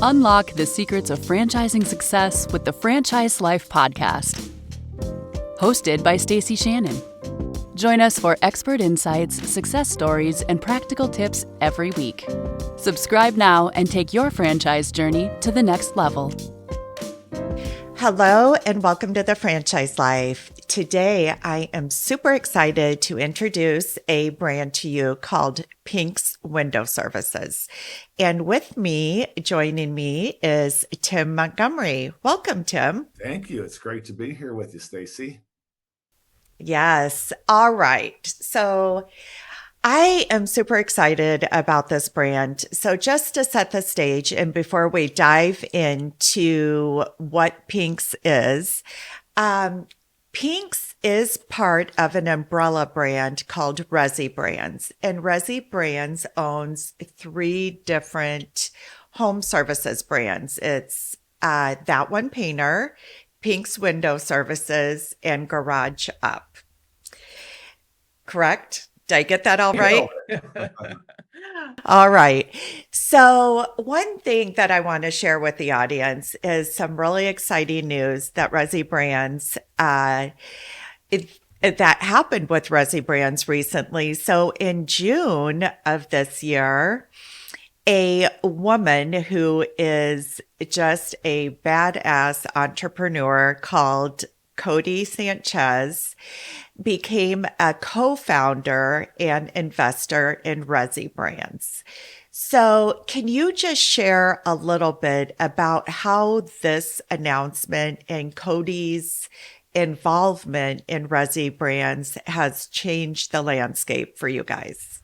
Unlock the secrets of franchising success with the Franchise Life podcast. Hosted by Stacey Shannon. Join us for expert insights, success stories, and practical tips every week. Subscribe now and take your franchise journey to the next level. Hello and welcome to the Franchise Life. Today, I am super excited to introduce a brand to you called Pink's Window Services. And with me, joining me is Tim Montgomery. Welcome, Tim. Thank you. It's great to be here with you, Stacey. Yes. All right. So I am super excited about this brand. So just to set the stage and before we dive into what Pink's is, Pink's is part of an umbrella brand called Resi Brands. And Resi Brands owns three different home services brands. It's That One Painter, Pink's Window Services, and Garage Up. Correct? Did I get that all right? All right. So one thing that I want to share with the audience is some really exciting news that Resi Brands, that happened with Resi Brands recently. So in June of this year, a woman who is just a badass entrepreneur called Cody Sanchez became a co-founder and investor in Resi Brands. So can you just share a little bit about how this announcement and Cody's involvement in Resi Brands has changed the landscape for you guys?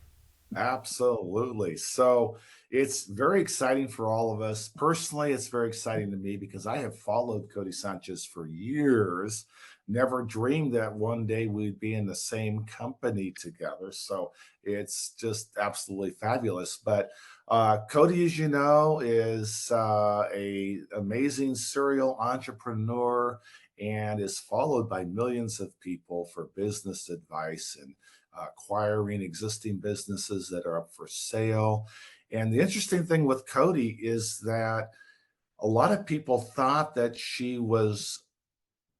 Absolutely. So it's very exciting for all of us. Personally, it's very exciting to me because I have followed Cody Sanchez for years. Never dreamed that one day we'd be in the same company together. So it's just absolutely fabulous. But Cody, as you know, is a amazing serial entrepreneur and is followed by millions of people for business advice and acquiring existing businesses that are up for sale. And the interesting thing with Cody is that a lot of people thought that she was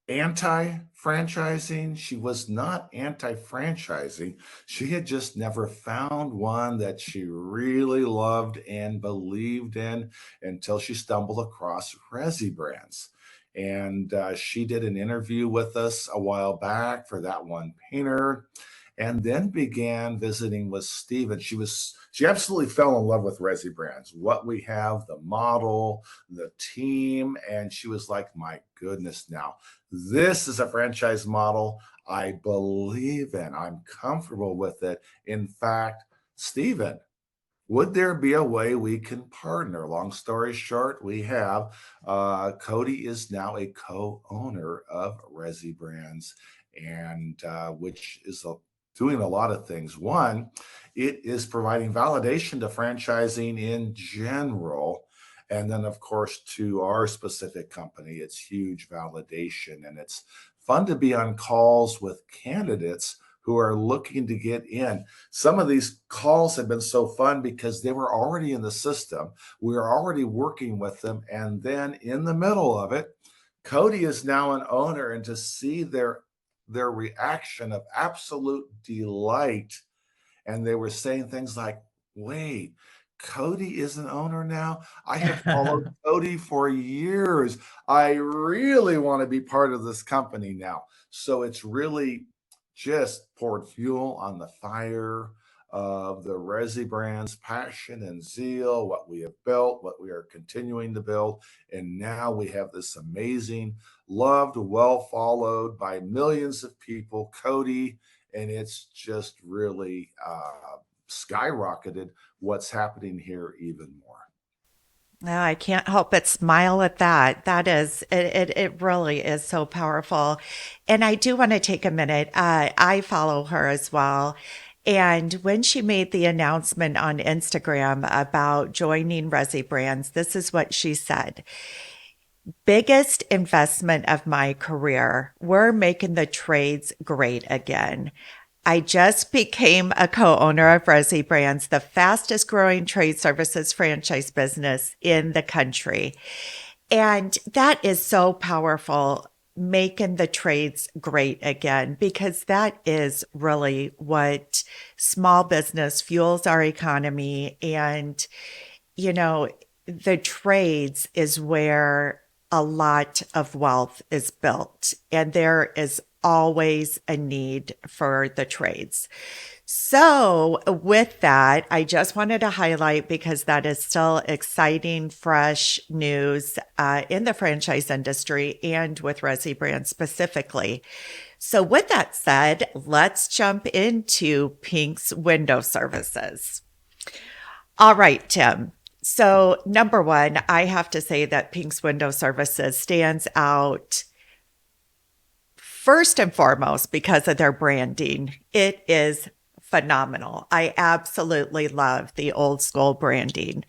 anti-franchising. She was not anti-franchising. She had just never found one that she really loved and believed in until she stumbled across Resi Brands. And she did an interview with us a while back for That One Painter, and then began visiting with Steve. And she absolutely fell in love with Resi Brands, what we have, the model, the team. And she was like, my goodness, now this is a franchise model I believe in. I'm comfortable with it. In fact, Steven, would there be a way we can partner? Long story short, we have Cody is now a co-owner of Resi Brands, and which is doing a lot of things. One, it is providing validation to franchising in general. And then, of course, to our specific company, it's huge validation. And it's fun to be on calls with candidates who are looking to get in. Some of these calls have been so fun because they were already in the system. We were already working with them. And then in the middle of it, Cody is now an owner, and to see their reaction of absolute delight. And they were saying things like, wait, Cody is an owner now? I have followed Cody for years. I really want to be part of this company now. So it's really just poured fuel on the fire of the Resi Brands passion and zeal, what we have built, what we are continuing to build. And now we have this amazing, loved, well followed by millions of people, Cody, and it's just really skyrocketed what's happening here even more. No, I can't help but smile at that. That is, it really is so powerful. And I do want to take a minute. I follow her as well. And when she made the announcement on Instagram about joining Resi Brands, this is what she said. Biggest investment of my career. We're making the trades great again. I just became a co-owner of Resi Brands, the fastest growing trade services franchise business in the country. And that is so powerful, making the trades great again, because that is really what small business fuels our economy. And, you know, the trades is where a lot of wealth is built, and there is always a need for the trades. So, with that, I just wanted to highlight, because that is still exciting, fresh news in the franchise industry and with Resi Brand specifically. So, with that said, let's jump into Pink's window services. All right, Tim. So, number one, I have to say that Pink's window services stands out first and foremost because of their branding. It is phenomenal. I absolutely love the old school branding.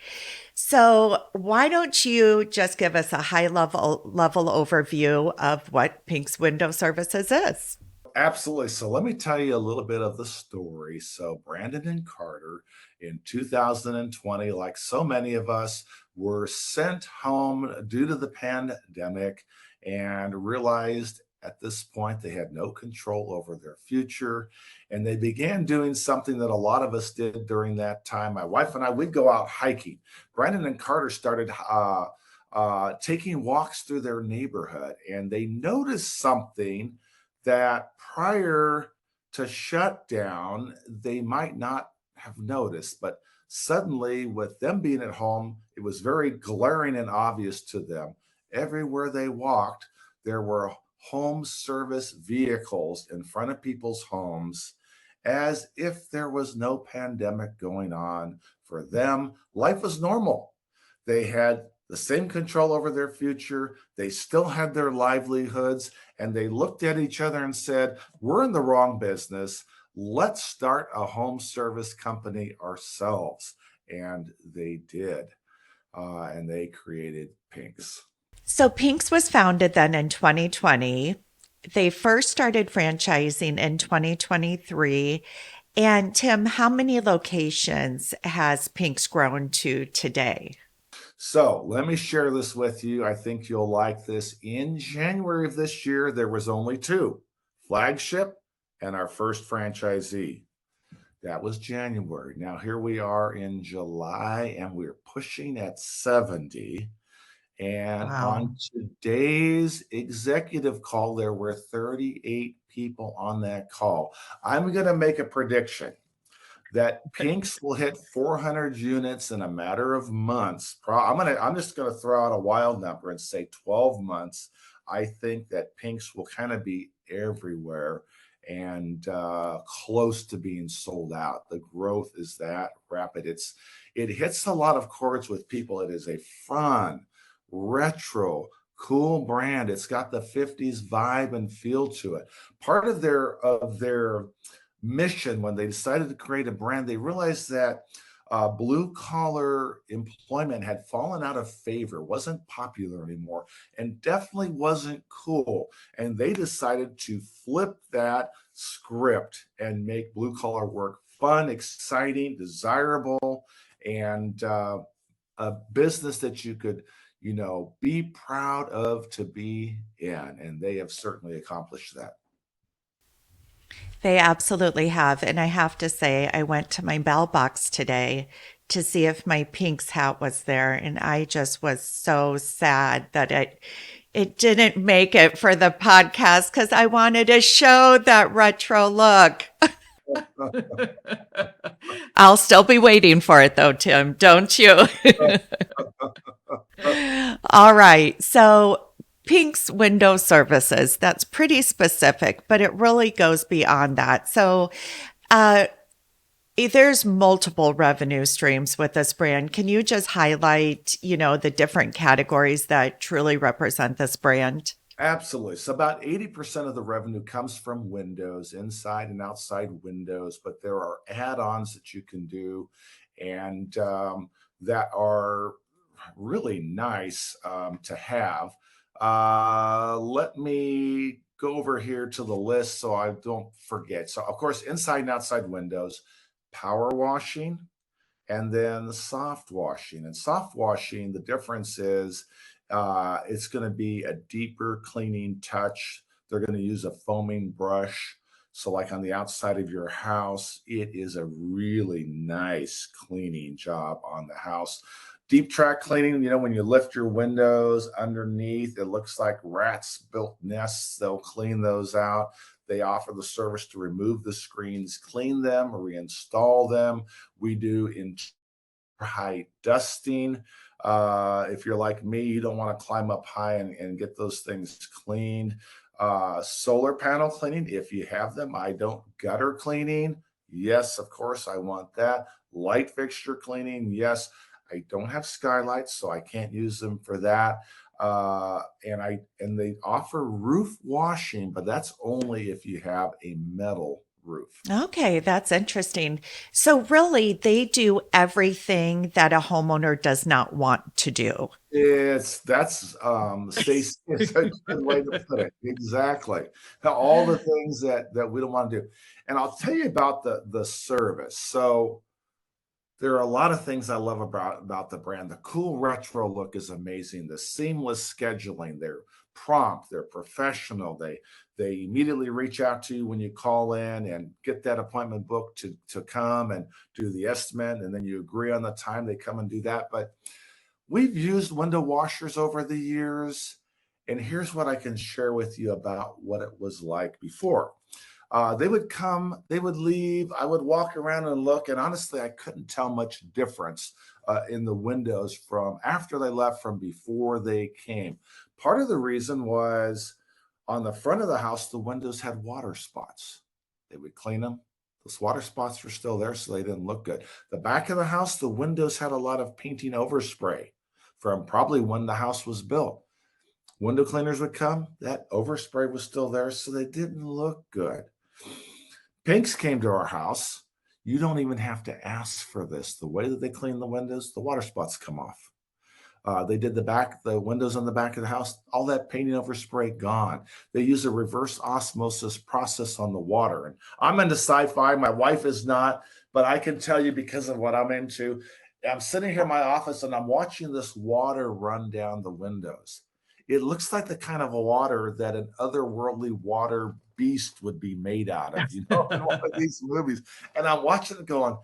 So, why don't you just give us a high level overview of what Pink's window services is? Absolutely. So let me tell you a little bit of the story. So Brandon and Carter in 2020, like so many of us, were sent home due to the pandemic and realized at this point they had no control over their future. And they began doing something that a lot of us did during that time. My wife and I, we'd go out hiking. Brandon and Carter started taking walks through their neighborhood, and they noticed something that prior to shutdown, they might not have noticed. But suddenly, with them being at home, it was very glaring and obvious to them. Everywhere they walked, there were home service vehicles in front of people's homes, as if there was no pandemic going on. For them, life was normal. They had the same control over their future. They still had their livelihoods, and they looked at each other and said, "We're in the wrong business. Let's start a home service company ourselves." And they did. And they created Pink's. So, Pink's was founded then in 2020. They first started franchising in 2023. And Tim, how many locations has Pink's grown to today? So let me share this with you. I think you'll like this. In January of this year, there was only two: Flagship and our first franchisee. That was January. Now here we are in July, and we're pushing at 70. And Wow. on today's executive call, there were 38 people on that call. I'm going to make a prediction that Pink's will hit 400 units in a matter of months. I'm just gonna throw out a wild number and say 12 months. I think that Pink's will kind of be everywhere and close to being sold out. The growth is that rapid. It hits a lot of chords with people. It is a fun, retro, cool brand. It's got the 50s vibe and feel to it. Part of their mission, when they decided to create a brand, they realized that blue collar employment had fallen out of favor, wasn't popular anymore, and definitely wasn't cool. And they decided to flip that script and make blue collar work fun, exciting, desirable, and a business that you could, be proud of to be in. And they have certainly accomplished that. They absolutely have. And I have to say, I went to my mailbox today to see if my Pink's hat was there. And I just was so sad that it didn't make it for the podcast, because I wanted to show that retro look. I'll still be waiting for it though, Tim, don't you? All right. So, Pink's window services, that's pretty specific, but it really goes beyond that. So, uh, there's multiple revenue streams with this brand. Can you just highlight, the different categories that truly represent this brand? Absolutely. So about 80% of the revenue comes from windows, inside and outside windows, but there are add-ons that you can do, and that are really nice to have. Let me go over here to the list so I don't forget. So, of course, inside and outside windows, power washing, and then the soft washing. And soft washing, the difference is it's going to be a deeper cleaning touch. They're going to use a foaming brush. So, like on the outside of your house, it is a really nice cleaning job on the house. Deep track cleaning, when you lift your windows underneath, it looks like rats built nests. They'll clean those out. They offer the service to remove the screens, clean them, reinstall them. We do high dusting. If you're like me, you don't want to climb up high and get those things cleaned. Solar panel cleaning, if you have them. I don't. Gutter cleaning, yes, of course, I want that. Light fixture cleaning, yes. I don't have skylights, so I can't use them for that. And they offer roof washing, but that's only if you have a metal roof. Okay, that's interesting. So really, they do everything that a homeowner does not want to do. That's Stacy, it's a good way to put it. Exactly. All the things that we don't want to do. And I'll tell you about the service. So there are a lot of things I love about the brand. The cool retro look is amazing. The seamless scheduling, they're prompt, they're professional. They immediately reach out to you when you call in and get that appointment booked to come and do the estimate, and then you agree on the time they come and do that. But we've used window washers over the years, and here's what I can share with you about what it was like before. They would come, they would leave. I would walk around and look, and honestly, I couldn't tell much difference in the windows from after they left from before they came. Part of the reason was on the front of the house, the windows had water spots. They would clean them. Those water spots were still there, so they didn't look good. The back of the house, the windows had a lot of painting overspray from probably when the house was built. Window cleaners would come, that overspray was still there, so they didn't look good. Pinks came to our house. You don't even have to ask for this. The way that they clean the windows, the water spots come off. They did the windows on the back of the house, all that painting overspray gone. They use a reverse osmosis process on the water. And I'm into sci-fi. My wife is not, but I can tell you because of what I'm into. I'm sitting here in my office and I'm watching this water run down the windows. It looks like the kind of water that an otherworldly water beast would be made out of, in one of these movies. And I'm watching it going,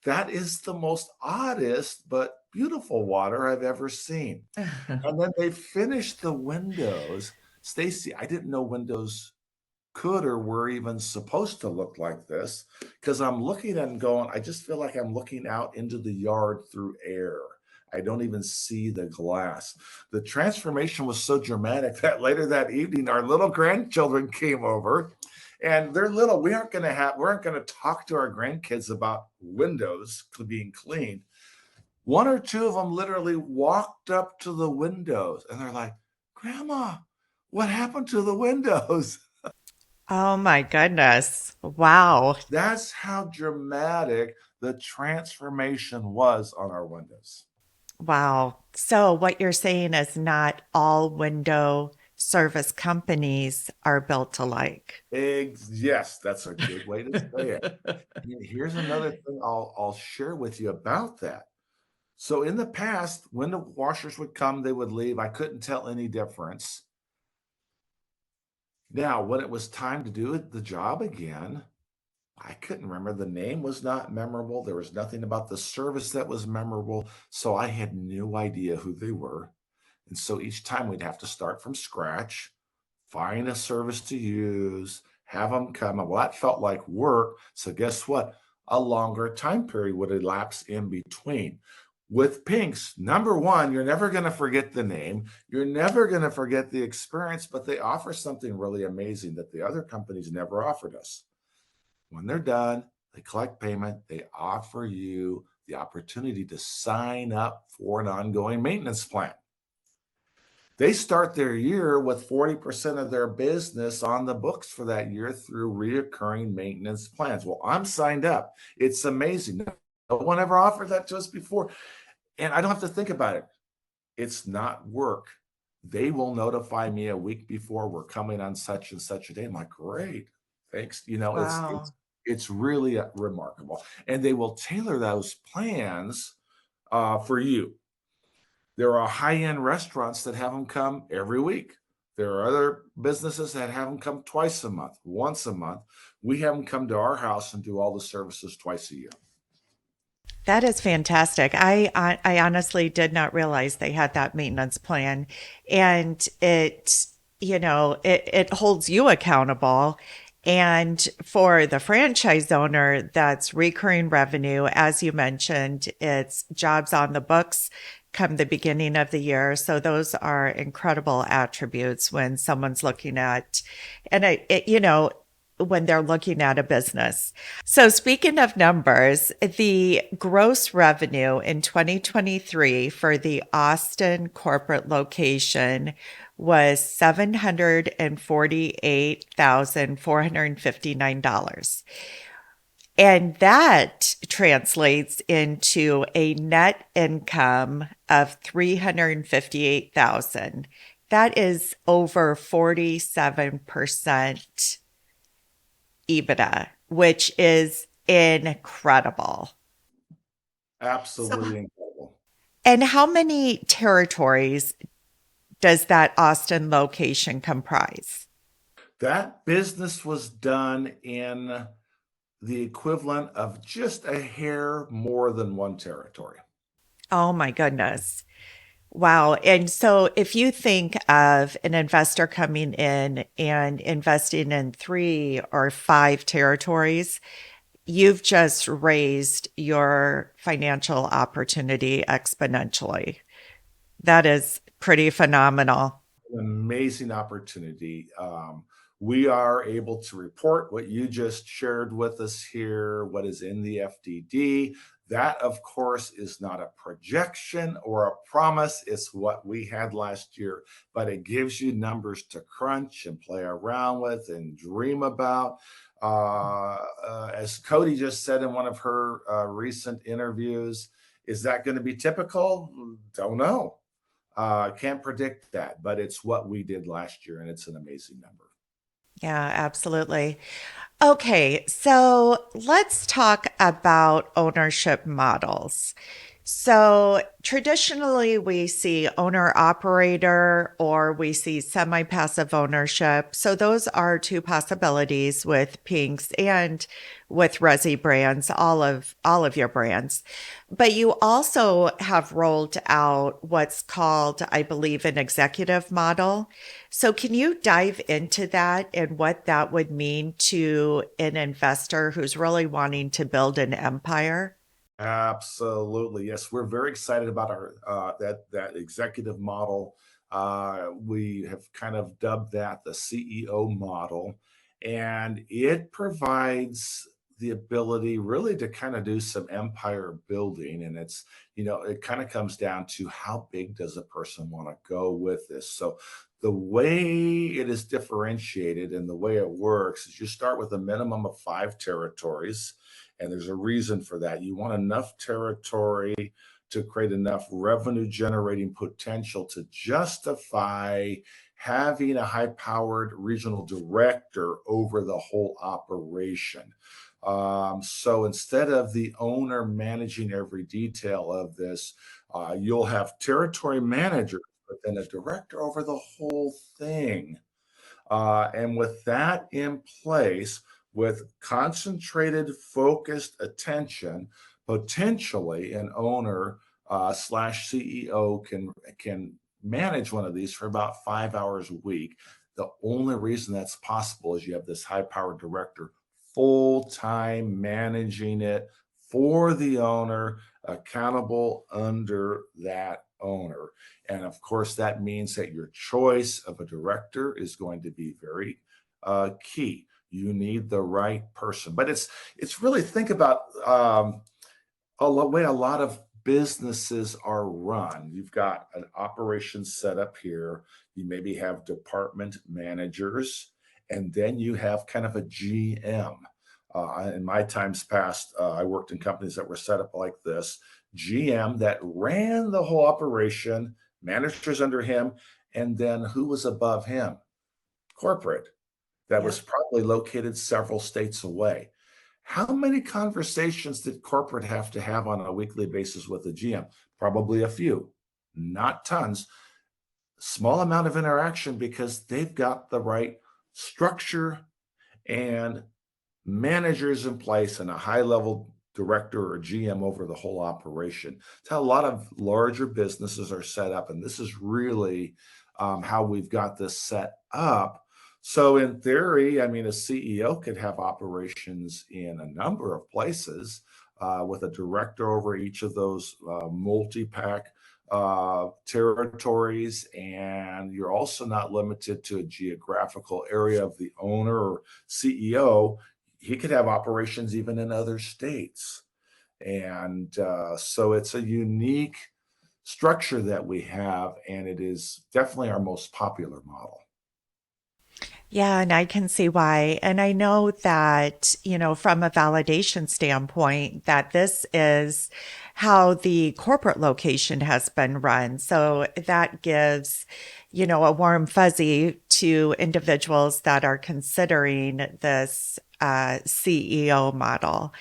that is the most oddest but beautiful water I've ever seen. And then they finished the windows. Stacy, I didn't know windows could or were even supposed to look like this, because I'm looking at them going, I just feel like I'm looking out into the yard through air. I don't even see the glass. The transformation was so dramatic that later that evening, our little grandchildren came over, and they're little. We aren't going to talk to our grandkids about windows being cleaned. One or two of them literally walked up to the windows, and they're like, "Grandma, what happened to the windows?" Oh my goodness. Wow. That's how dramatic the transformation was on our windows. Wow. So what you're saying is not all window service companies are built alike. Yes, that's a good way to say it. And here's another thing I'll share with you about that. So in the past, when the washers would come, they would leave. I couldn't tell any difference. Now, when it was time to do the job again, I couldn't remember. The name was not memorable. There was nothing about the service that was memorable. So I had no idea who they were. And so each time we'd have to start from scratch, find a service to use, have them come. Well, that felt like work. So guess what? A longer time period would elapse in between. With Pinks, number one, you're never going to forget the name. You're never going to forget the experience, but they offer something really amazing that the other companies never offered us. When they're done, they collect payment. They offer you the opportunity to sign up for an ongoing maintenance plan. They start their year with 40% of their business on the books for that year through reoccurring maintenance plans. Well, I'm signed up. It's amazing. No one ever offered that to us before. And I don't have to think about it. It's not work. they will notify me a week before we're coming on such and such a day. I'm like, great, thanks. Wow. It's really remarkable, and they will tailor those plans for you. There are high-end restaurants that have them come every week. There are other businesses that have them come twice a month, once a month. We have them come to our house and do all the services twice a year. That is fantastic. I honestly did not realize they had that maintenance plan, and it holds you accountable. And for the franchise owner, that's recurring revenue. As you mentioned, it's jobs on the books come the beginning of the year. So those are incredible attributes when someone's looking at, and when they're looking at a business. So speaking of numbers, the gross revenue in 2023 for the Austin corporate location was $748,459. And that translates into a net income of 358,000. That is over 47% EBITDA, which is incredible. So, Absolutely incredible. and how many territories does that Austin location comprise? That business was done in the equivalent of just a hair more than one territory. Oh my goodness. Wow. And so if you think of an investor coming in and investing in 3 or 5 territories, you've just raised your financial opportunity exponentially. That is pretty phenomenal. An amazing opportunity. We are able to report what you just shared with us here, what is in the FDD. That, of course, is not a projection or a promise. It's what we had last year, but it gives you numbers to crunch and play around with and dream about. As Cody just said in one of her recent interviews, is that going to be typical? Don't know. Can't predict that, but it's what we did last year, and it's an amazing number. Yeah, absolutely. Okay, so let's talk about ownership models. So traditionally, we see owner operator or we see semi passive ownership. So those are 2 possibilities with Pinks and with Resi brands, all of your brands. But you also have rolled out what's called, I believe, an executive model. So can you dive into that and what that would mean to an investor who's really wanting to build an empire? Absolutely, yes. We're very excited about our that executive model. We have kind of dubbed that the CEO model, and it provides the ability really to kind of do some empire building. And it kind of comes down to how big does a person want to go with this. So the way it is differentiated and the way it works is you start with a minimum of 5 territories, and there's a reason for that. You want enough territory to create enough revenue generating potential to justify having a high powered regional director over the whole operation. So instead of the owner managing every detail of this, you'll have territory managers, but then a director over the whole thing. And with that in place, with concentrated, focused attention, potentially an owner slash CEO can manage one of these for about 5 hours a week. The only reason that's possible is you have this high-powered director full time managing it for the owner, accountable under that owner. And of course, that means that your choice of a director is going to be very key. You need the right person. But it's really think about way a lot of businesses are run. You've got an operation set up here. You maybe have department managers, and then you have kind of a GM. In my times past, I worked in companies that were set up like this. GM that ran the whole operation, managers under him, And then who was above him? Corporate, that Yeah. was probably located several states away. How many conversations did corporate have to have on a weekly basis with the GM? Probably a few, not tons. Small amount of interaction because they've got the right structure and managers in place and a high level director or GM over the whole operation. It's how a lot of larger businesses are set up. And this is really how we've got this set up. So, in theory, I mean, a CEO could have operations in a number of places with a director over each of those multi-pack territories. And you're also not limited to a geographical area of the owner or CEO. He could have operations even in other states. And so it's a unique structure that we have, and it is definitely our most popular model. Yeah, and I can see why. And I know that, from a validation standpoint, that this is how the corporate location has been run. So that gives, a warm fuzzy to individuals that are considering this CEO model.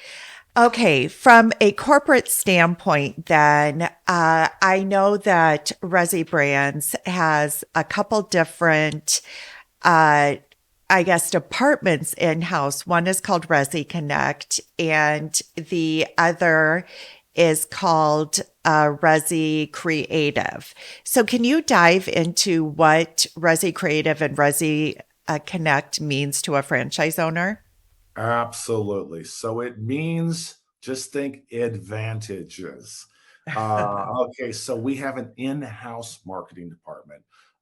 Okay, from a corporate standpoint, then, I know that Resi Brands has a couple different uh, I guess, departments in house. One is called Resi Connect, and the other is called Resi Creative. So, can you dive into what Resi Creative and Resi Connect means to a franchise owner? Absolutely. So it means just think advantages. Okay, so we have an in-house marketing department,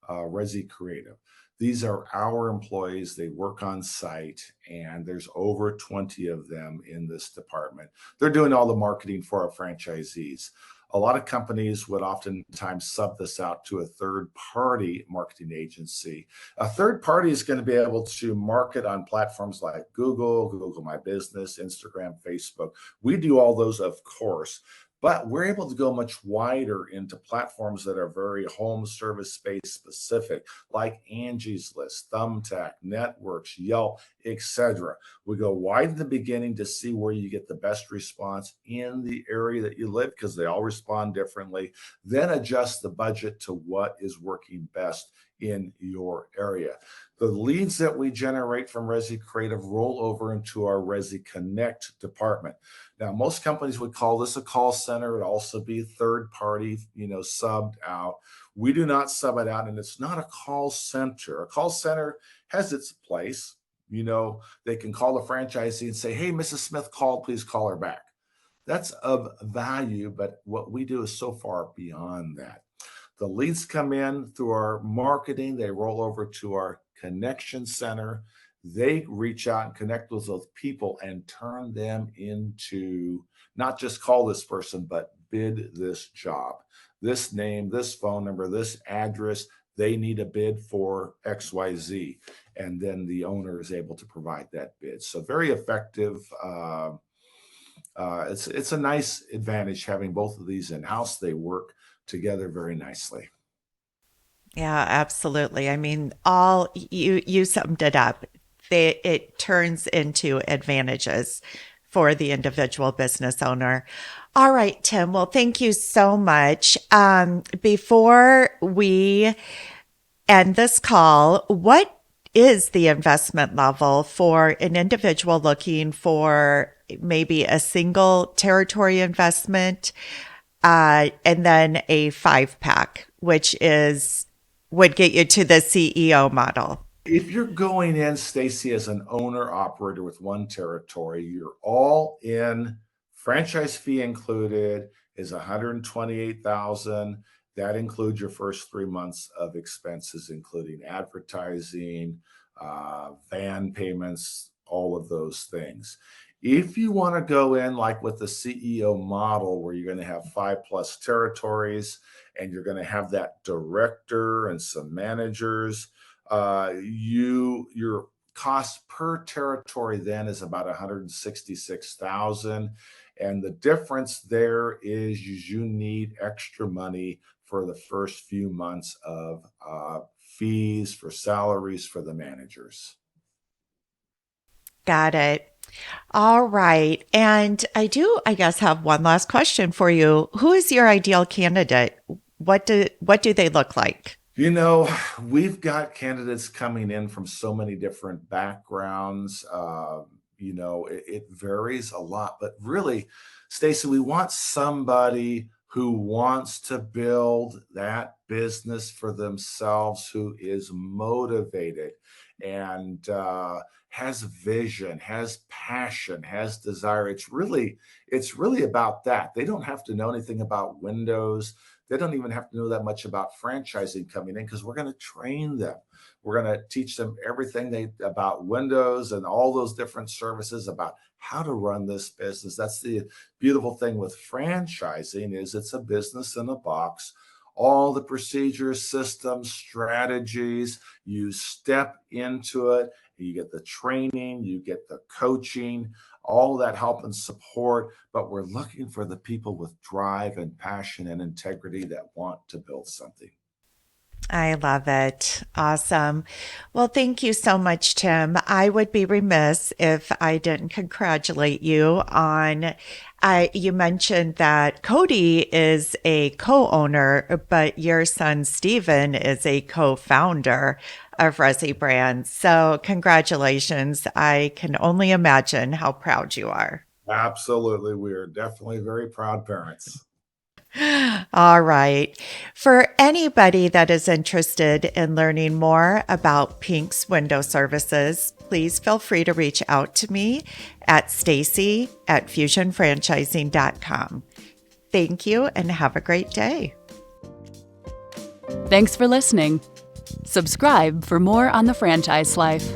Resi Creative. These are our employees. They work on site, and there's over 20 of them in this department. They're doing all the marketing for our franchisees. A lot of companies would oftentimes sub this out to a third party marketing agency. A third party is going to be able to market on platforms like Google, Google My Business, Instagram, Facebook. We do all those, of course, but we're able to go much wider into platforms that are very home service space specific, like Angie's List, Thumbtack, Networks, Yelp, etc. We go wide in the beginning to see where you get the best response in the area that you live, because they all respond differently. Then adjust the budget to what is working best in your area. The leads that we generate from Resi Creative roll over into our Resi Connect department. Now, most companies would call this a call center. It'd also be third party, subbed out. We do not sub it out, and it's not a call center. A call center has its place. They can call the franchisee and say, "Hey, Mrs. Smith called, please call her back." That's of value, but what we do is so far beyond that. The leads come in through our marketing, they roll over to our connection center. They reach out and connect with those people and turn them into not just call this person, but bid this job. This name, this phone number, this address, they need a bid for XYZ. And then the owner is able to provide that bid. So very effective. It's a nice advantage having both of these in house. They work together very nicely. Yeah, absolutely. I mean, all you summed it up. It turns into advantages for the individual business owner. All right, Tim. Well, thank you so much. Before we end this call, what is the investment level for an individual looking for maybe a single territory investment, and then a 5-pack, which would get you to the CEO model? If you're going in, Stacy, as an owner operator with one territory, you're all in, franchise fee included is 128,000. That includes your first 3 months of expenses, including advertising, van payments, all of those things. If you want to go in like with the CEO model, where you're going to have 5+ territories and you're going to have that director and some managers, your cost per territory then is about 166,000. And the difference there is you need extra money for the first few months of fees for salaries for the managers. Got it. All right. And I do, I guess, have one last question for you. Who is your ideal candidate? What do they look like? You know, we've got candidates coming in from so many different backgrounds. It varies a lot, but really, Stacy, we want somebody who wants to build that business for themselves, who is motivated and has vision, has passion, has desire. It's really about that. They don't have to know anything about Windows. They don't even have to know that much about franchising coming in, because we're going to train them. We're going to teach them everything about Windows and all those different services, about how to run this business. That's the beautiful thing with franchising, is it's a business in a box. All the procedures, systems, strategies, you step into it, you get the training, you get the coaching, all that help and support. But we're looking for the people with drive and passion and integrity that want to build something. I love it. Awesome. Well, thank you so much, Tim. I would be remiss if I didn't congratulate you on, you mentioned that Cody is a co-owner, but your son, Steven, is a co-founder of Resi Brands. So congratulations. I can only imagine how proud you are. Absolutely. We are definitely very proud parents. All right. For anybody that is interested in learning more about Pink's window services, please feel free to reach out to me at stacy@fusionfranchising.com. Thank you and have a great day. Thanks for listening. Subscribe for more on the franchise life.